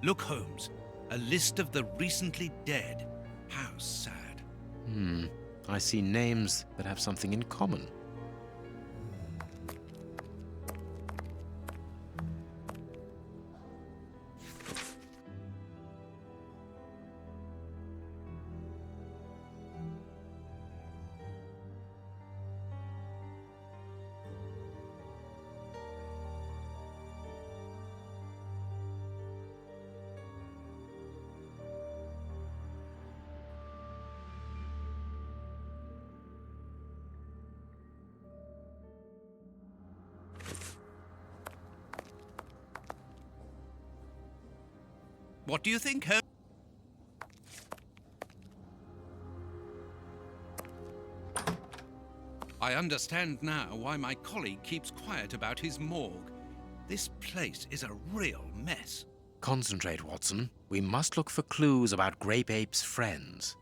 Look, Holmes, a list of the recently dead. How sad. I see names that have something in common. What do you think, Holmes? I understand now why my colleague keeps quiet about his morgue. This place is a real mess. Concentrate, Watson. We must look for clues about Grape Ape's friends.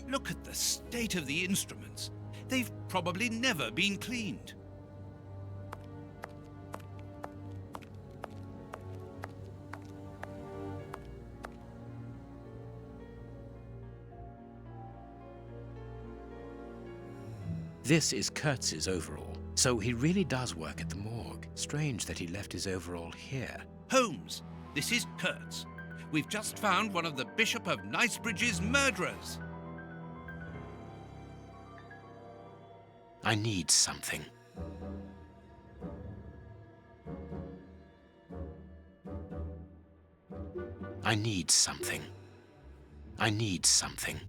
Look at the state of the instruments. They've probably never been cleaned. This is Kurtz's overall, so he really does work at the morgue. Strange that he left his overall here. Holmes, this is Kurtz. We've just found one of the Bishop of Knightsbridge's murderers. I need something. I need something. I need something.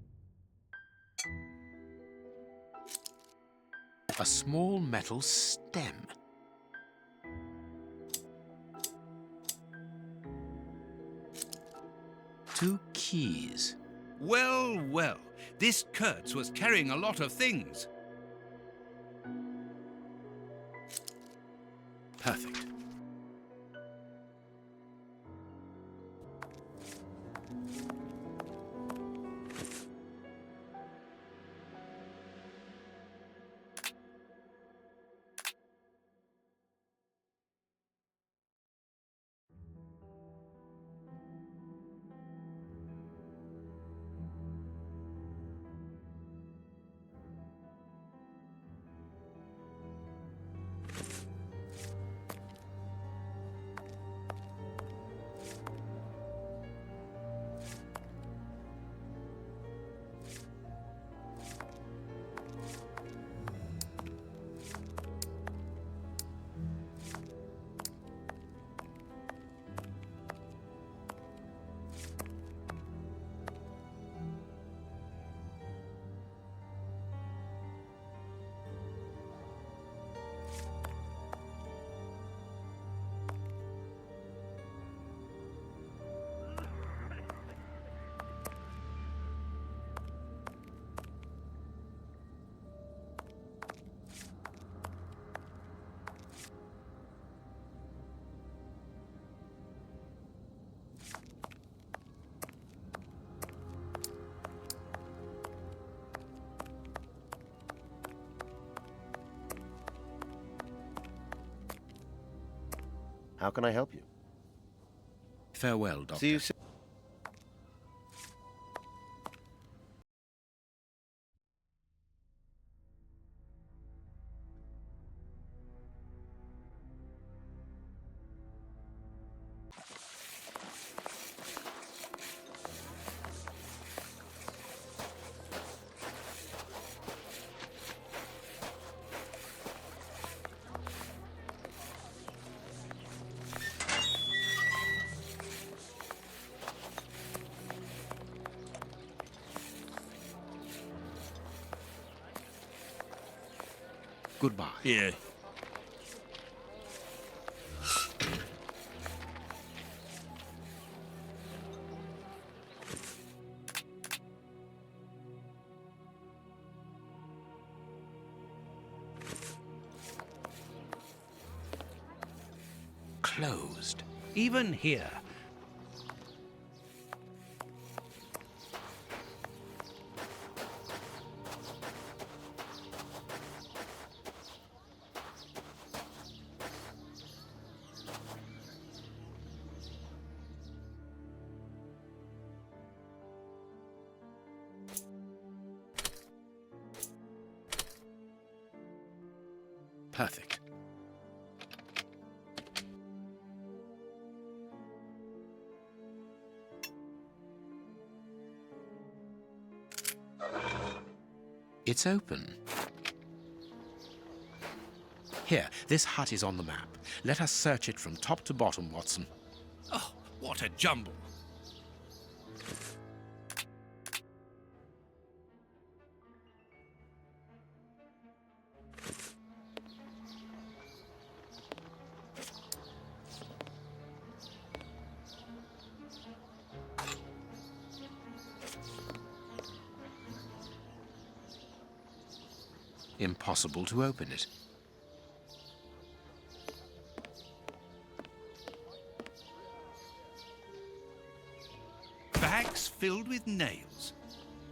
A small metal stem. Two keys. Well, well, this Kurtz was carrying a lot of things. Perfect. How can I help you? Farewell, Doctor. See you soon. Goodbye. Here. closed. Even here. Perfect. It's open. Here, this hut is on the map. Let us search it from top to bottom, Watson. Oh, what a jumble. Impossible to open it. Bags filled with nails.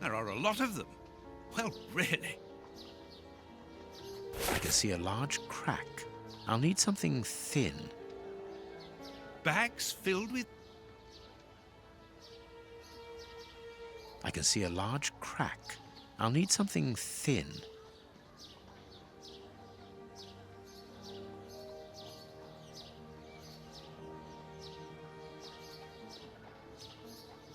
There are a lot of them. Well, really. I can see a large crack. I'll need something thin. Bags filled with... I can see a large crack. I'll need something thin.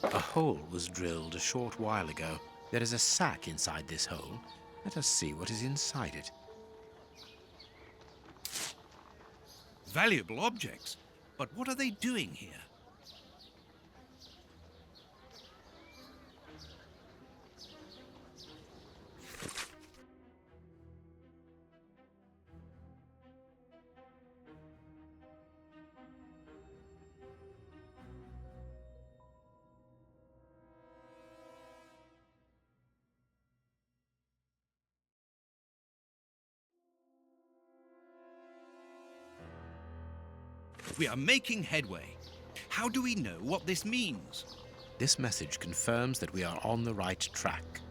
A hole was drilled a short while ago. There is a sack inside this hole. Let us see what is inside it. Valuable objects. But what are they doing here? We are making headway. How do we know what this means? This message confirms that we are on the right track.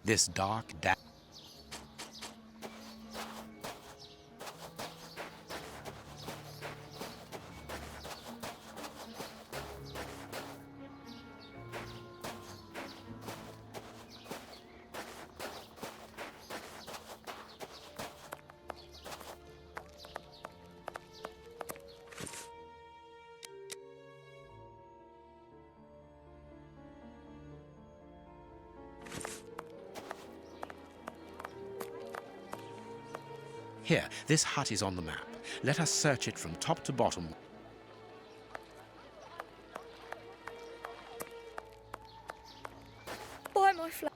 This dark, Here, this hut is on the map. Let us search it from top to bottom. Buy my flat.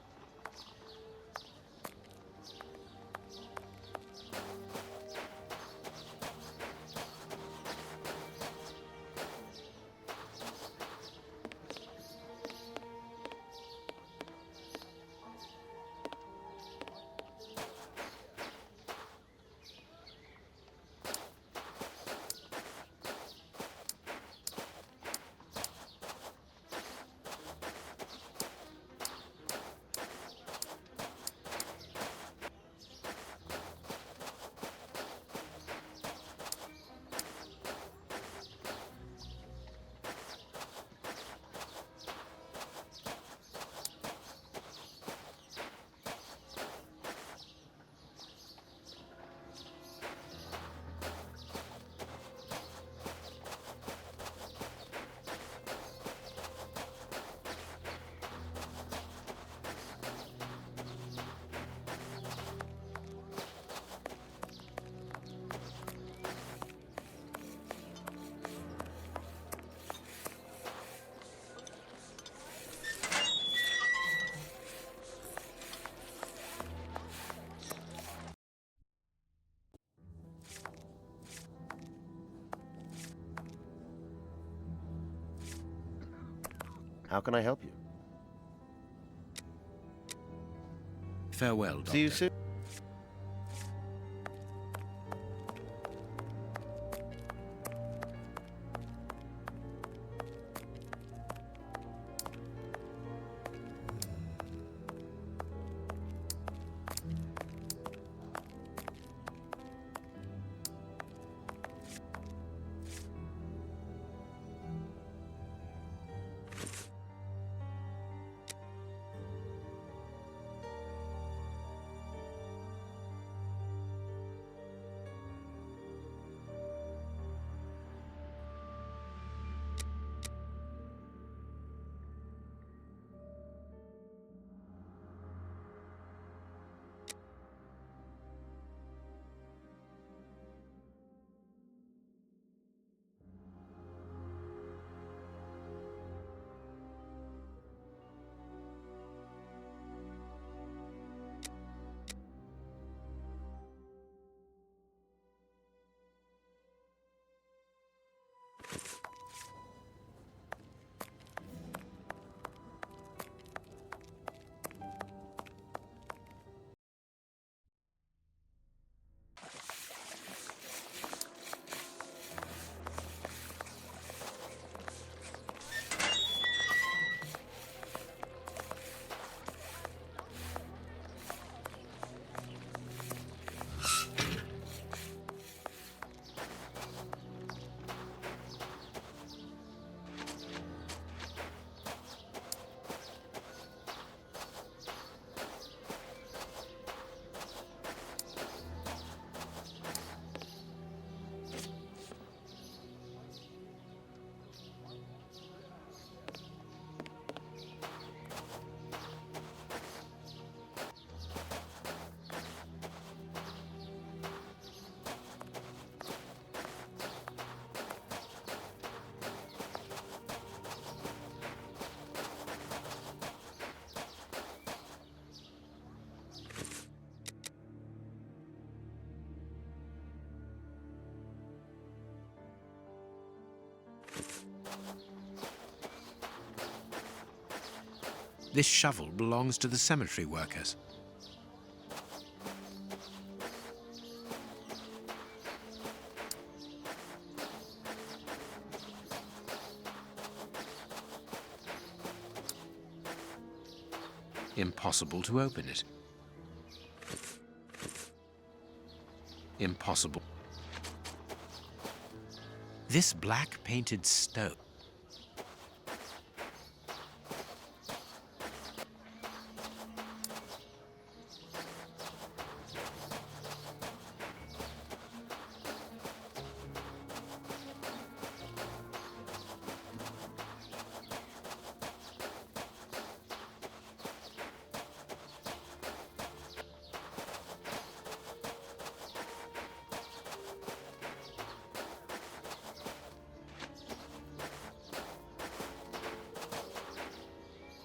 How can I help you? Farewell, Doctor. See you soon. This shovel belongs to the cemetery workers. Impossible to open it. Impossible. This black painted stone.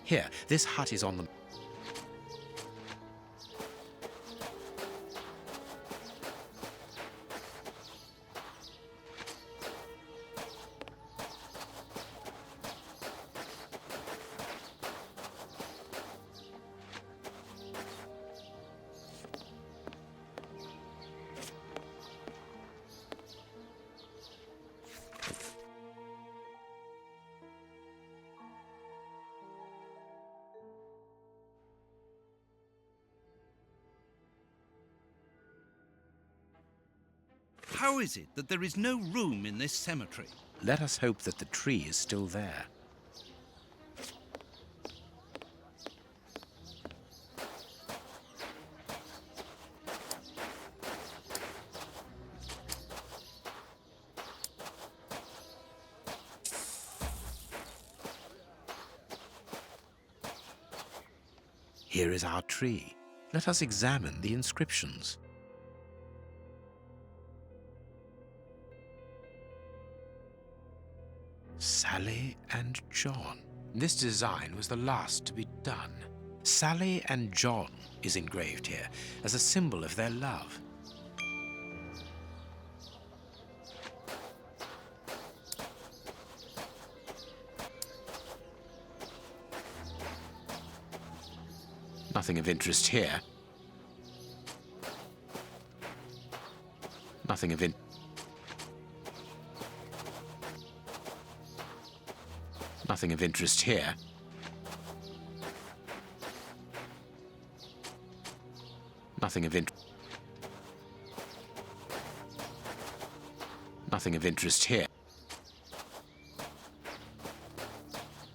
Here, this hut is on the... How is it that there is no room in this cemetery? Let us hope that the tree is still there. Here is our tree. Let us examine the inscriptions. Sally and John. This design was the last to be done. Sally and John is engraved here as a symbol of their love. Nothing of interest here. Nothing of interest. Nothing of interest here. Nothing of interest. Nothing of interest here.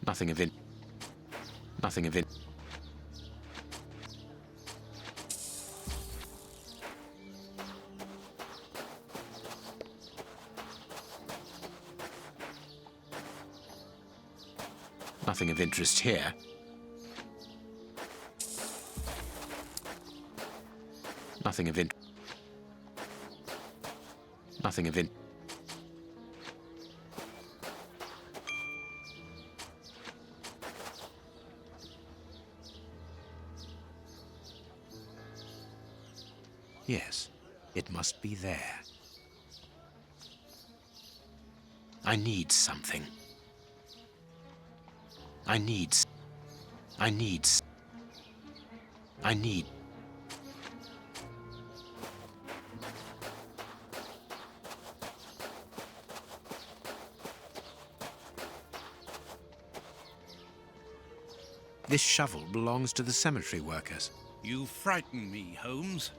Nothing of Nothing of Nothing of interest here. Nothing of Nothing of Yes, it must be there. I need something. I need. This shovel belongs to the cemetery workers. You frighten me, Holmes.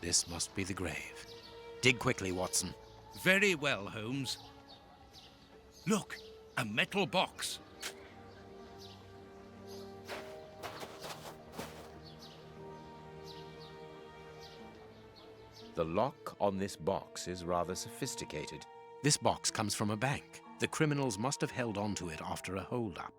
This must be the grave. Dig quickly, Watson. Very well, Holmes. Look, a metal box. The lock on this box is rather sophisticated. This box comes from a bank. The criminals must have held on to it after a hold-up.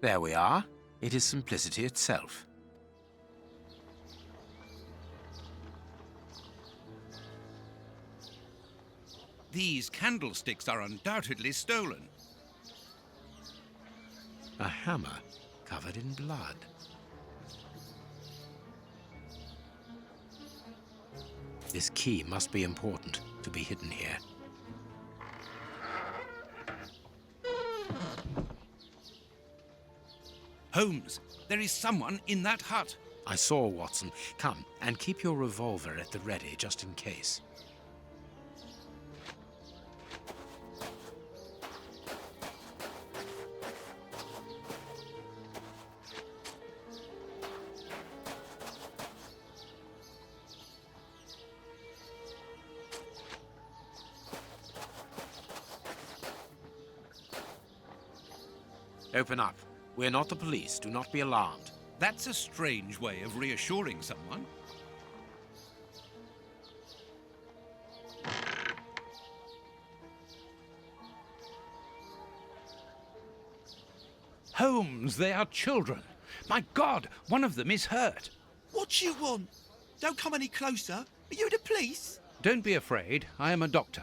There we are. It is simplicity itself. These candlesticks are undoubtedly stolen. A hammer covered in blood. This key must be important to be hidden here. Holmes, there is someone in that hut. I saw, Watson. Come, and keep your revolver at the ready, just in case. Open up. We're not the police. Do not be alarmed. That's a strange way of reassuring someone. Holmes, they are children. My God, one of them is hurt. What do you want? Don't come any closer. Are you the police? Don't be afraid. I am a doctor.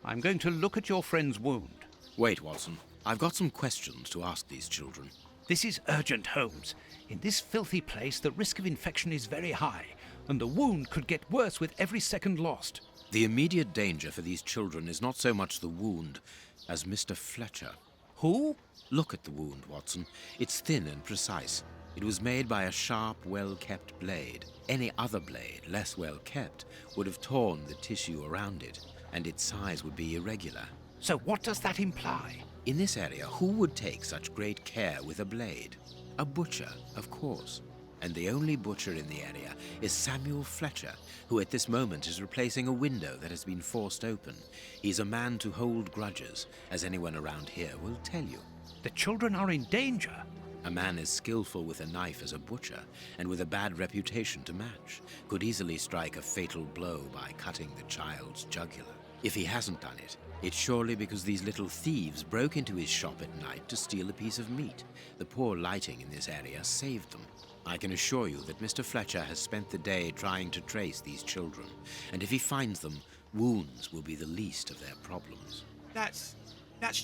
I'm going to look at your friend's wound. Wait, Watson. I've got some questions to ask these children. This is urgent, Holmes. In this filthy place, the risk of infection is very high, and the wound could get worse with every second lost. The immediate danger for these children is not so much the wound as Mr. Fletcher. Who? Look at the wound, Watson. It's thin and precise. It was made by a sharp, well-kept blade. Any other blade, less well-kept, would have torn the tissue around it, and its size would be irregular. So what does that imply? In this area, who would take such great care with a blade? A butcher, of course. And the only butcher in the area is Samuel Fletcher, who at this moment is replacing a window that has been forced open. He's a man to hold grudges, as anyone around here will tell you. The children are in danger. A man as skillful with a knife as a butcher, and with a bad reputation to match, could easily strike a fatal blow by cutting the child's jugular. If he hasn't done it, it's surely because these little thieves broke into his shop at night to steal a piece of meat. The poor lighting in this area saved them. I can assure you that Mr. Fletcher has spent the day trying to trace these children, and if he finds them, wounds will be the least of their problems. That's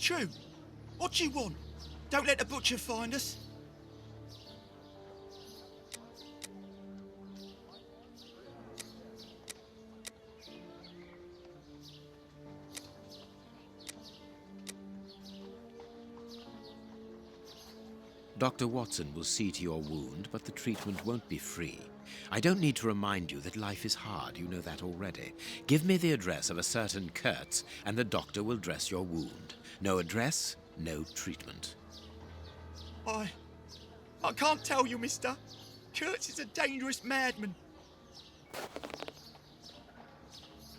true. What do you want? Don't let the butcher find us. Dr. Watson will see to your wound, but the treatment won't be free. I don't need to remind you that life is hard. You know that already. Give me the address of a certain Kurtz, and the doctor will dress your wound. No address, no treatment. I can't tell you, mister. Kurtz is a dangerous madman.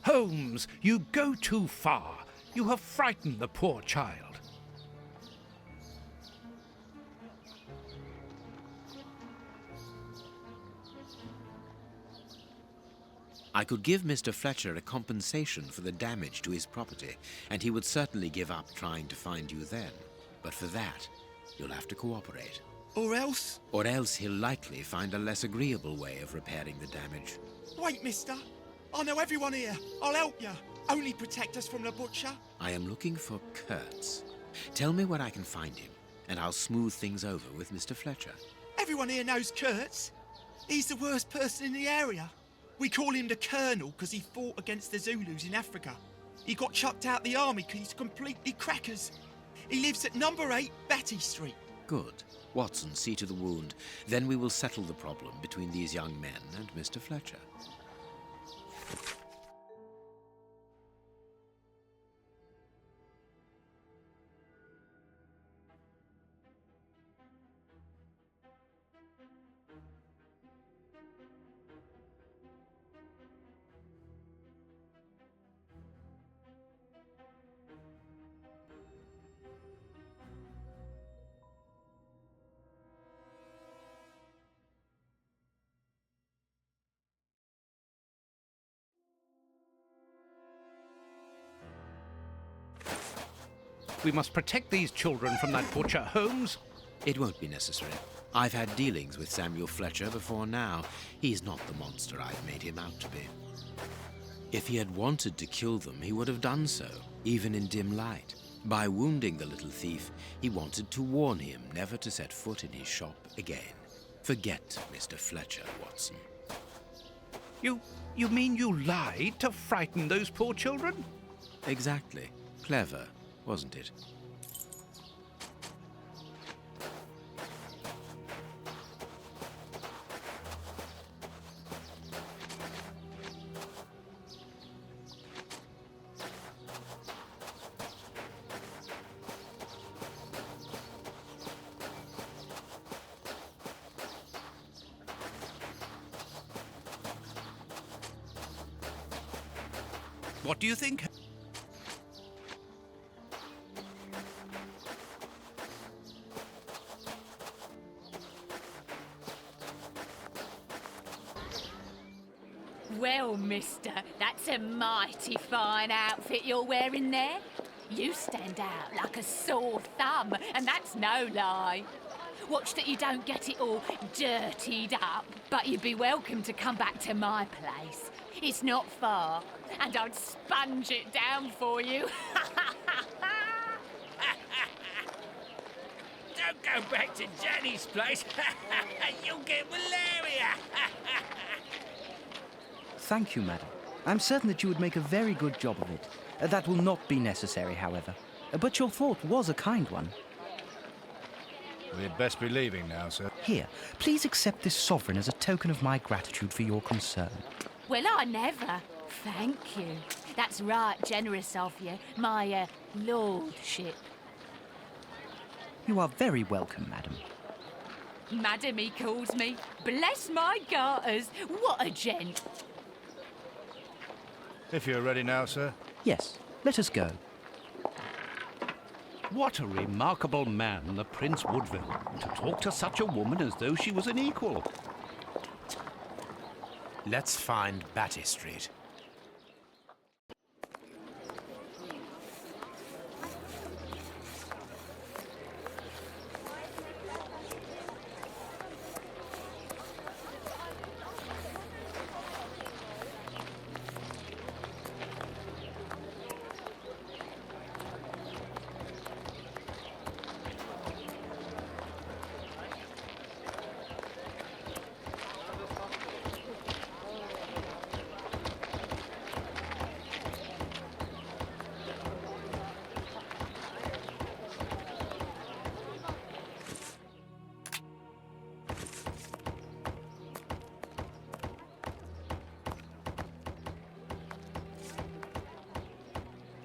Holmes, you go too far. You have frightened the poor child. I could give Mr. Fletcher a compensation for the damage to his property, and he would certainly give up trying to find you then. But for that, you'll have to cooperate. Or else? Or else he'll likely find a less agreeable way of repairing the damage. Wait, mister. I know everyone here. I'll help you. Only protect us from the butcher. I am looking for Kurtz. Tell me where I can find him, and I'll smooth things over with Mr. Fletcher. Everyone here knows Kurtz. He's the worst person in the area. We call him the Colonel because he fought against the Zulus in Africa. He got chucked out the army because he's completely crackers. He lives at number 8 Batty Street. Good. Watson, see to the wound. Then we will settle the problem between these young men and Mr. Fletcher. We must protect these children from that butcher, Holmes. It won't be necessary. I've had dealings with Samuel Fletcher before now. He's not the monster I've made him out to be. If he had wanted to kill them, he would have done so, even in dim light. By wounding the little thief, he wanted to warn him never to set foot in his shop again. Forget Mr. Fletcher, Watson. You mean you lied to frighten those poor children? Exactly. Clever, wasn't it? What do you think? Well, mister, that's a mighty fine outfit you're wearing there. You stand out like a sore thumb, and that's no lie. Watch that you don't get it all dirtied up, but you'd be welcome to come back to my place. It's not far, and I'd sponge it down for you. Don't go back to Jenny's place. You'll get malaria. Thank you, madam. I'm certain that you would make a very good job of it. That will not be necessary, however. But your thought was a kind one. We'd best be leaving now, sir. Here, please accept this sovereign as a token of my gratitude for your concern. Well, I never. Thank you. That's right generous of you, my, lordship. You are very welcome, madam. Madam, he calls me. Bless my garters. What a gent. If you're ready now, sir. Yes, let us go. What a remarkable man, the Prince Woodville, to talk to such a woman as though she was an equal. Let's find Batty Street.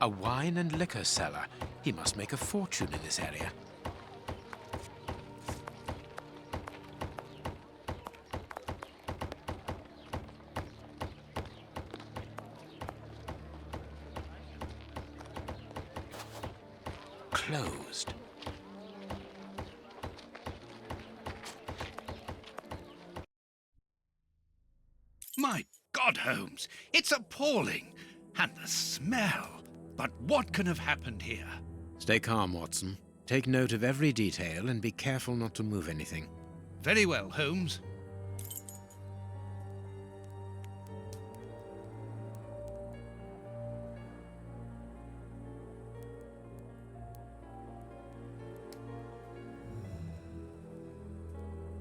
A wine and liquor cellar. He must make a fortune in this area. Closed. My God, Holmes, it's appalling. And the smell. But what can have happened here? Stay calm, Watson. Take note of every detail and be careful not to move anything. Very well, Holmes.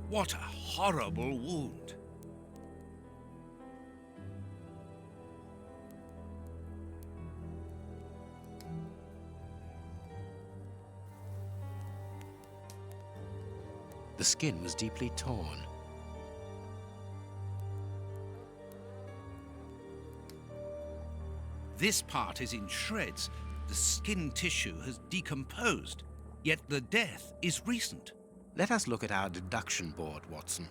What a horrible wound. The skin was deeply torn. This part is in shreds. The skin tissue has decomposed, yet the death is recent. Let us look at our deduction board, Watson.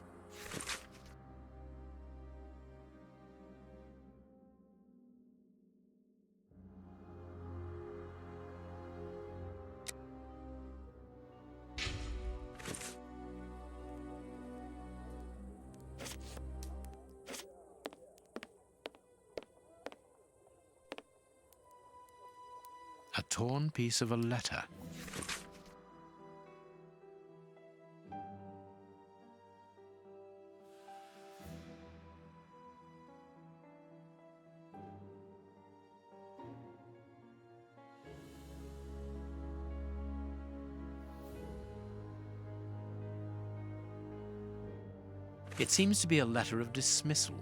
A torn piece of a letter. It seems to be a letter of dismissal.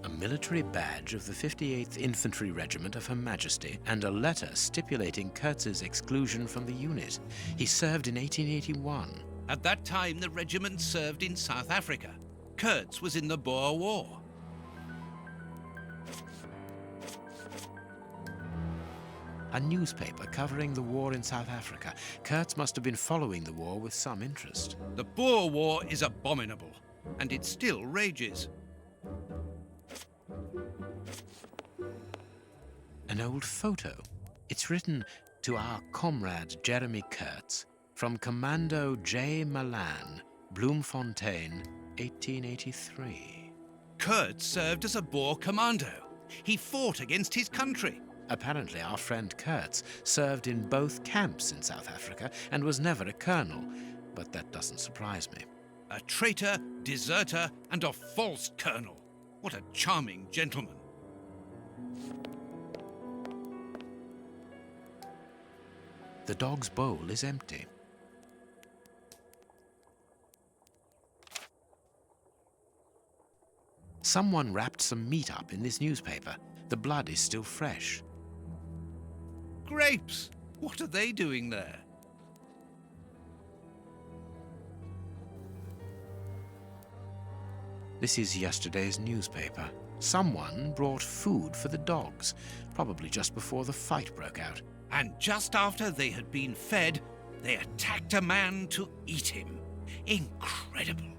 A military badge of the 58th Infantry Regiment of Her Majesty and a letter stipulating Kurtz's exclusion from the unit. He served in 1881. At that time, the regiment served in South Africa. Kurtz was in the Boer War. A newspaper covering the war in South Africa. Kurtz must have been following the war with some interest. The Boer War is abominable, and it still rages. An old photo. It's written to our comrade Jeremy Kurtz from Commando J. Malan, Bloemfontein, 1883. Kurtz served as a Boer commando. He fought against his country. Apparently, our friend Kurtz served in both camps in South Africa and was never a colonel, but that doesn't surprise me. A traitor, deserter, and a false colonel. What a charming gentleman. The dog's bowl is empty. Someone wrapped some meat up in this newspaper. The blood is still fresh. Grapes! What are they doing there? This is yesterday's newspaper. Someone brought food for the dogs, probably just before the fight broke out. And just after they had been fed, they attacked a man to eat him. Incredible.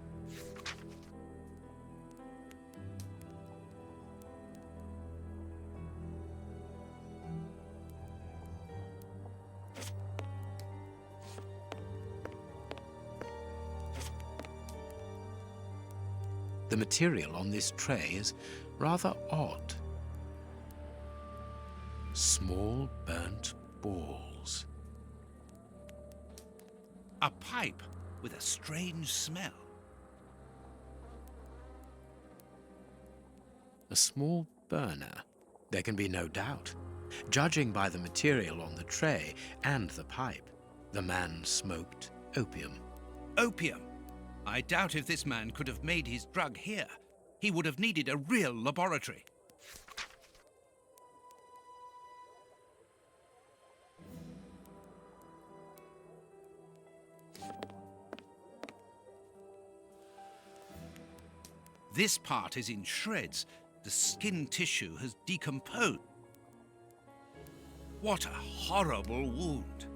The material on this tray is rather odd. Small burnt balls. A pipe with a strange smell. A small burner. There can be no doubt. Judging by the material on the tray and the pipe, the man smoked opium. Opium. I doubt if this man could have made his drug here. He would have needed a real laboratory. This part is in shreds. The skin tissue has decomposed. What a horrible wound.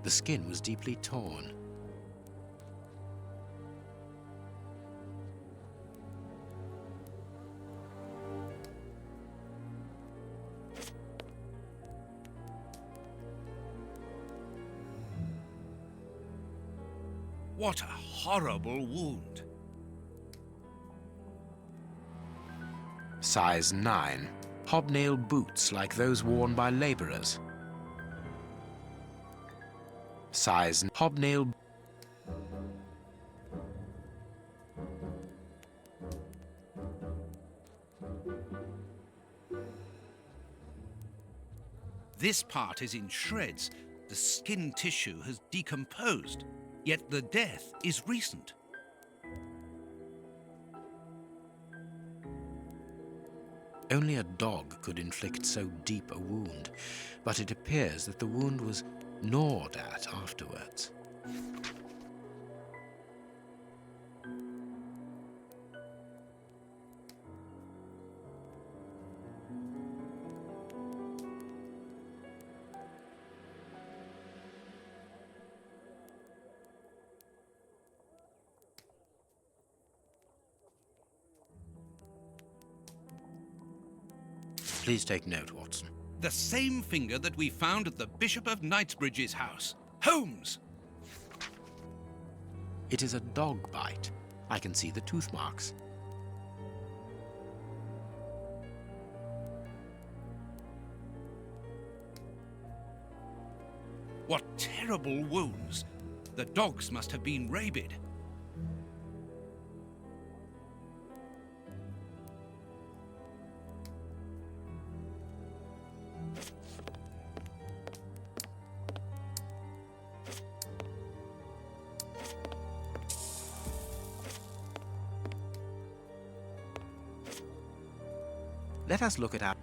The skin was deeply torn. What a horrible wound. Size 9. Hobnail boots like those worn by laborers. Size hobnail. This part is in shreds. The skin tissue has decomposed, yet the death is recent. Only a dog could inflict so deep a wound, but it appears that the wound was gnawed at afterwards. Please take note, Watson. The same finger that we found at the Bishop of Knightsbridge's house. Holmes! It is a dog bite. I can see the tooth marks. What terrible wounds! The dogs must have been rabid. Let us look at our...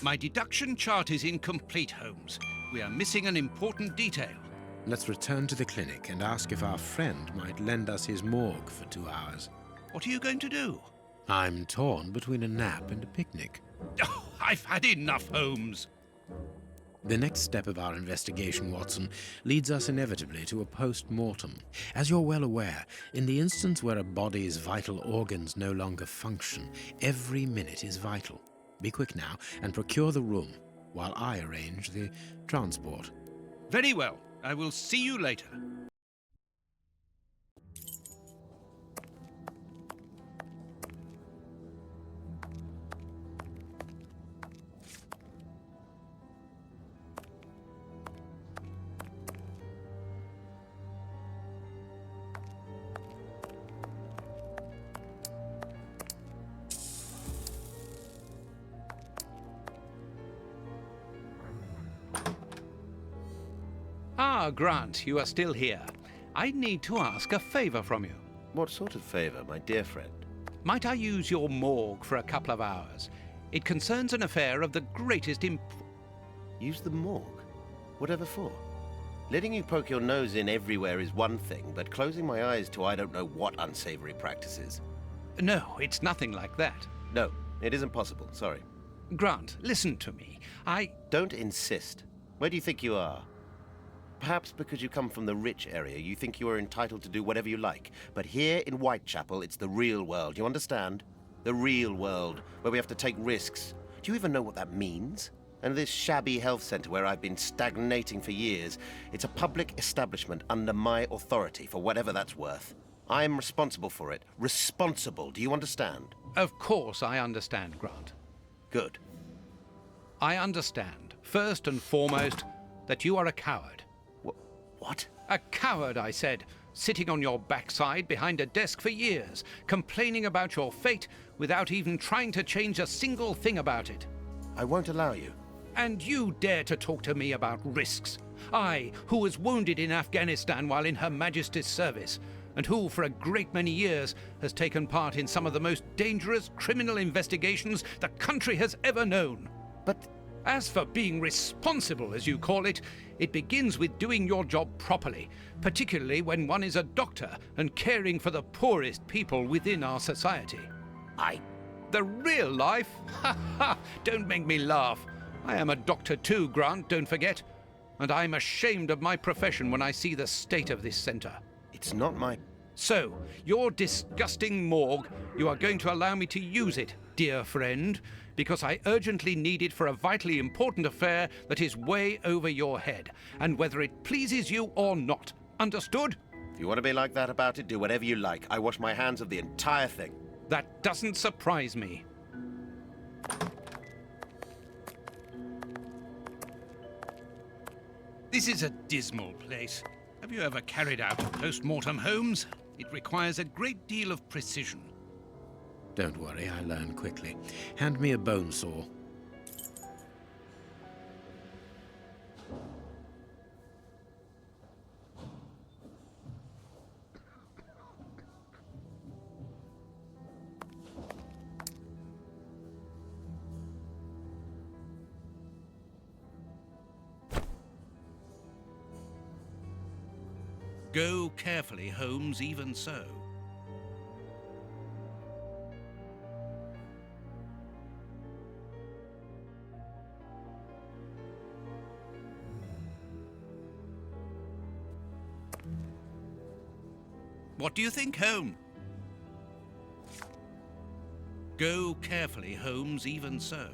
My deduction chart is incomplete, Holmes. We are missing an important detail. Let's return to the clinic and ask if our friend might lend us his morgue for 2 hours. What are you going to do? I'm torn between a nap and a picnic. Oh, I've had enough, Holmes. The next step of our investigation, Watson, leads us inevitably to a post-mortem. As you're well aware, in the instance where a body's vital organs no longer function, every minute is vital. Be quick now and procure the room while I arrange the transport. Very well. I will see you later. Ah, Grant, you are still here. I need to ask a favor from you. What sort of favor, my dear friend? Might I use your morgue for a couple of hours? It concerns an affair of the greatest Use the morgue? Whatever for? Letting you poke your nose in everywhere is one thing, but closing my eyes to I don't know what unsavory practices. No, it's nothing like that. No, it isn't possible, sorry. Grant, listen to me. Don't insist. Where do you think you are? Perhaps because you come from the rich area, you think you are entitled to do whatever you like. But here in Whitechapel, it's the real world, you understand? The real world, where we have to take risks. Do you even know what that means? And this shabby health center where I've been stagnating for years, it's a public establishment under my authority, for whatever that's worth. I'm responsible for it. Responsible, do you understand? Of course I understand, Grant. Good. I understand, first and foremost, that you are a coward. What? A coward, I said, sitting on your backside behind a desk for years, complaining about your fate without even trying to change a single thing about it. I won't allow you. And you dare to talk to me about risks? I, who was wounded in Afghanistan while in Her Majesty's service, and who, for a great many years, has taken part in some of the most dangerous criminal investigations the country has ever known. But... As for being responsible, as you call it, it begins with doing your job properly, particularly when one is a doctor and caring for the poorest people within our society. The real life? Ha ha! Don't make me laugh. I am a doctor too, Grant, don't forget. And I'm ashamed of my profession when I see the state of this centre. It's not my... So, your disgusting morgue, you are going to allow me to use it, dear friend, because I urgently need it for a vitally important affair that is way over your head, and whether it pleases you or not. Understood? If you want to be like that about it, do whatever you like. I wash my hands of the entire thing. That doesn't surprise me. This is a dismal place. Have you ever carried out a post-mortem, Holmes? It requires a great deal of precision. Don't worry, I learn quickly. Hand me a bone saw. Go carefully, Holmes, even so. What do you think, Holmes? Go carefully, Holmes, even so.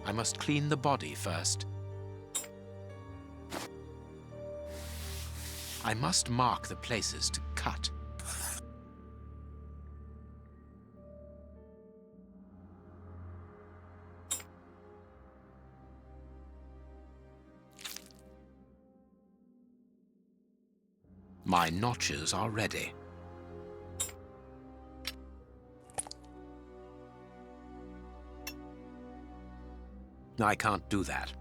I must clean the body first. I must mark the places to cut. My notches are ready. I can't do that.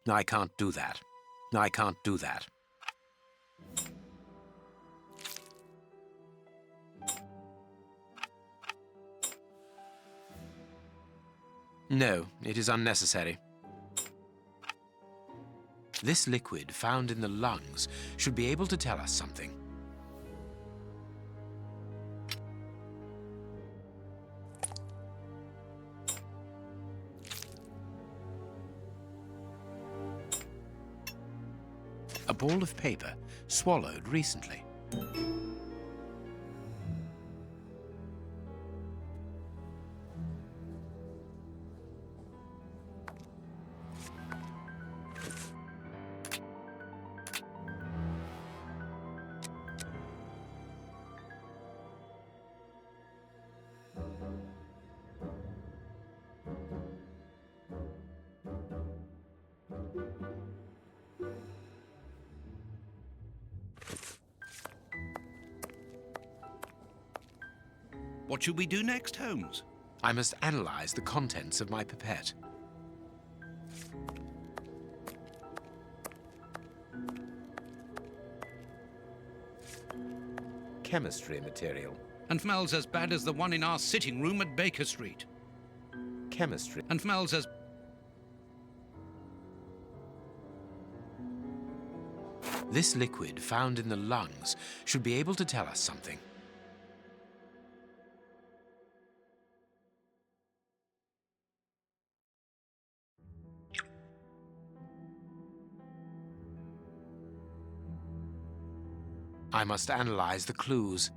I can't do that. I can't do that. No, it is unnecessary. This liquid found in the lungs should be able to tell us something. A ball of paper swallowed recently. What should we do next, Holmes? I must analyze the contents of my pipette. Chemistry material. And smells as bad as the one in our sitting room at Baker Street. Chemistry. And smells as... This liquid found in the lungs should be able to tell us something. I must analyze the clues.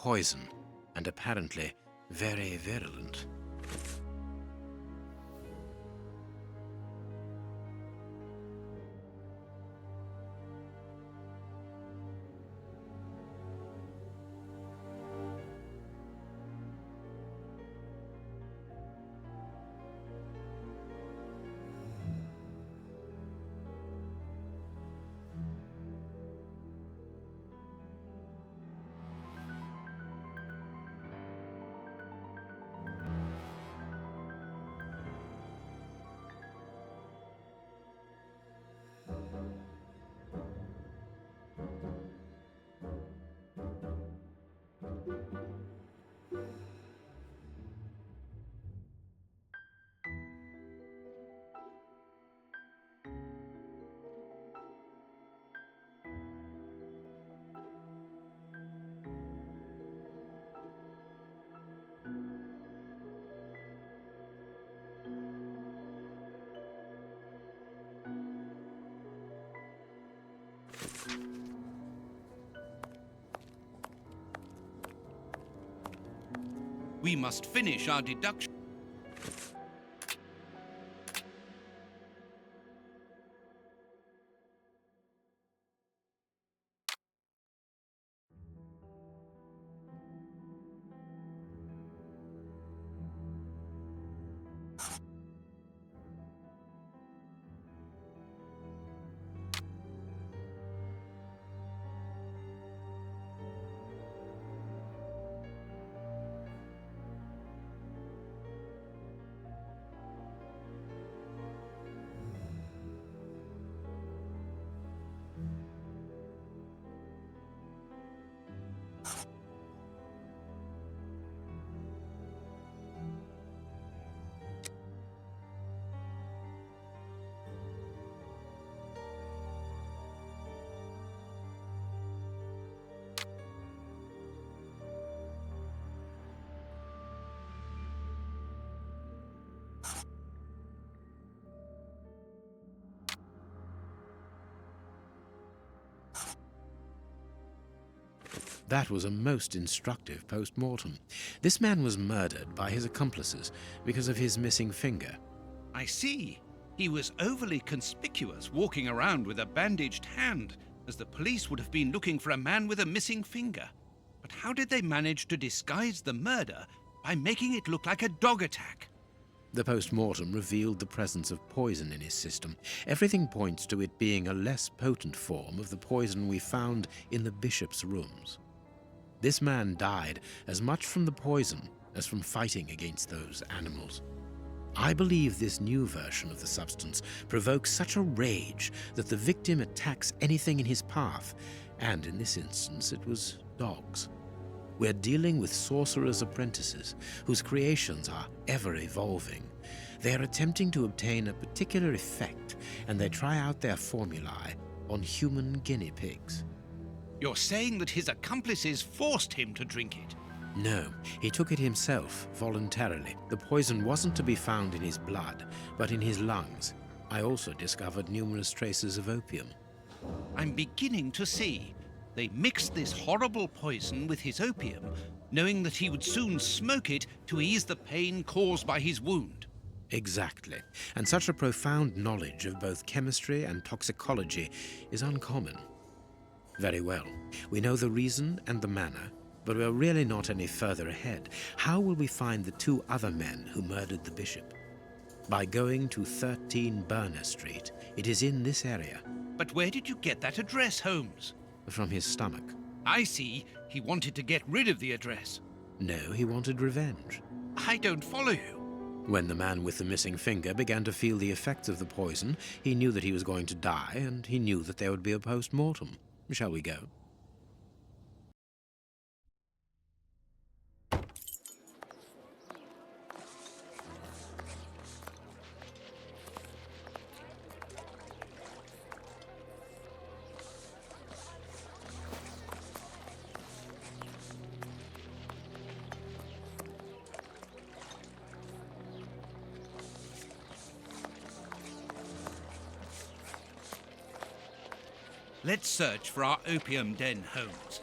Poison, and apparently very virulent. We must finish our deduction. That was a most instructive post-mortem. This man was murdered by his accomplices because of his missing finger. I see. He was overly conspicuous, walking around with a bandaged hand, as the police would have been looking for a man with a missing finger. But how did they manage to disguise the murder by making it look like a dog attack? The post-mortem revealed the presence of poison in his system. Everything points to it being a less potent form of the poison we found in the bishop's rooms. This man died as much from the poison as from fighting against those animals. I believe this new version of the substance provokes such a rage that the victim attacks anything in his path, and in this instance it was dogs. We're dealing with sorcerers' apprentices whose creations are ever evolving. They are attempting to obtain a particular effect, and they try out their formulae on human guinea pigs. You're saying that his accomplices forced him to drink it? No, he took it himself, voluntarily. The poison wasn't to be found in his blood, but in his lungs. I also discovered numerous traces of opium. I'm beginning to see. They mixed this horrible poison with his opium, knowing that he would soon smoke it to ease the pain caused by his wound. Exactly. And such a profound knowledge of both chemistry and toxicology is uncommon. Very well. We know the reason and the manner, but we're really not any further ahead. How will we find the two other men who murdered the bishop? By going to 13 Burner Street. It is in this area. But where did you get that address, Holmes? From his stomach. I see. He wanted to get rid of the address. No, he wanted revenge. I don't follow you. When the man with the missing finger began to feel the effects of the poison, he knew that he was going to die, and he knew that there would be a post-mortem. Shall we go? Let's search for our opium den, Holmes.